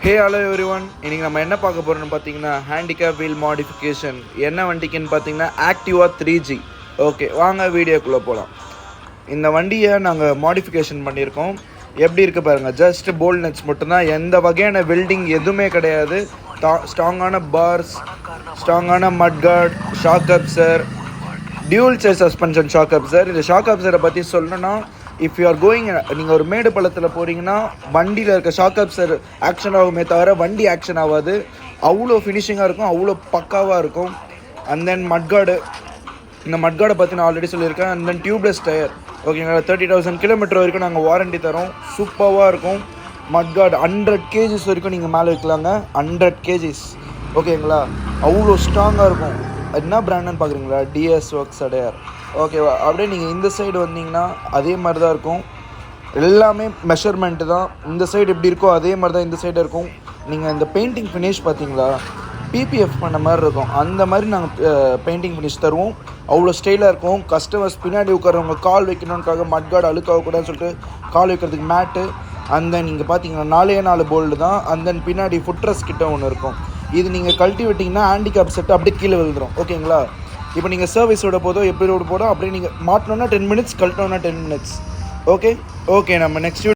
Hey hello every one, இன்றைக்கி நம்ம என்ன பார்க்க போகிறோம்னு பார்த்தீங்கன்னா ஹேண்டிகேப் வீல் மாடிஃபிகேஷன். என்ன வண்டிக்குன்னு பார்த்தீங்கன்னா ஆக்டிவா 3G. ஓகே, வாங்க வீடியோக்குள்ளே போகலாம். இந்த வண்டியை நாங்கள் மாடிஃபிகேஷன் பண்ணியிருக்கோம். எப்படி இருக்குது பாருங்கள். ஜஸ்ட் போல்ட் நட்ஸ் மட்டும்தான், எந்த வகையான வெல்டிங் எதுவுமே கிடையாது. ஸ்ட்ராங்கான பார்ஸ், ஸ்ட்ராங்கான mudguard, shock Afsar, dual size suspension shock Afsar. இந்த ஷாக் அப்சரை பற்றி சொல்லணும்னா, இஃப் யூ ஆர் கோயிங், நீங்கள் ஒரு மேடு பள்ளத்தில் போகிறீங்கன்னா வண்டியில் இருக்க ஷாக் அப்சர் ஆக்ஷன் ஆகுமே தவிர வண்டி ஆக்ஷன் ஆகாது. அவ்வளோ ஃபினிஷிங்காக இருக்கும், அவ்வளோ பக்காவாக இருக்கும். அண்ட் தென் மட்கார்டு, இந்த மட்கார்டை பற்றி நான் ஆல்ரெடி சொல்லியிருக்கேன். And then tubeless tyre. ஓகேங்களா, 30,000 கிலோமீட்டர் வரைக்கும் நாங்கள் வாரண்டி தரோம். சூப்பராக இருக்கும் மட்கார்டு. 100 kgs வரைக்கும் நீங்கள் மேலே வைக்கலாங்க. 100 kgs. ஓகேங்களா, அவ்வளோ ஸ்ட்ராங்காக இருக்கும். என்ன பிராண்டுன்னு பார்க்குறீங்களா? TS works Adyar. ஓகேவா, அப்படியே நீங்கள் இந்த சைடு வந்தீங்கன்னா அதே மாதிரி தான் இருக்கும். எல்லாமே மெஷர்மெண்ட்டு தான். இந்த சைடு எப்படி இருக்கோ அதே மாதிரி தான் இந்த சைடு இருக்கும். நீங்கள் இந்த பெயிண்டிங் ஃபினிஷ் பார்த்தீங்களா, பிபிஎஃப் பண்ண மாதிரி இருக்கும். அந்த மாதிரி நாங்கள் பெயிண்டிங் ஃபினிஷ் தருவோம். அவ்வளோ ஸ்டைலாக இருக்கும். கஸ்டமர்ஸ் பின்னாடி உட்காரவங்க கால் வைக்கணுன்னுக்காக மட்கார்டு அழுக்காகக்கூடாதுன்னு சொல்லிட்டு கால் வைக்கிறதுக்கு மேட்டு. அந்த நீங்கள் பார்த்தீங்கன்னா 4 போல்டு தான். அந்த பின்னாடி ஃபுட்ரஸ் கிட்ட ஒன்று இருக்கும். இது நீங்கள் கழட்டி விட்டிங்கன்னா ஹேண்டிகேப் செட்டு அப்படியே கீழே விழுந்துடும். ஓகேங்களா, இப்போ நீங்கள் சர்வீஸோட போதோ எப்படி ரோடு போதோ அப்படியே நீங்கள் மாட்டணுன்னா 10 minutes, கழட்டணுன்னா 10 minutes. ஓகே, நம்ம நெக்ஸ்ட்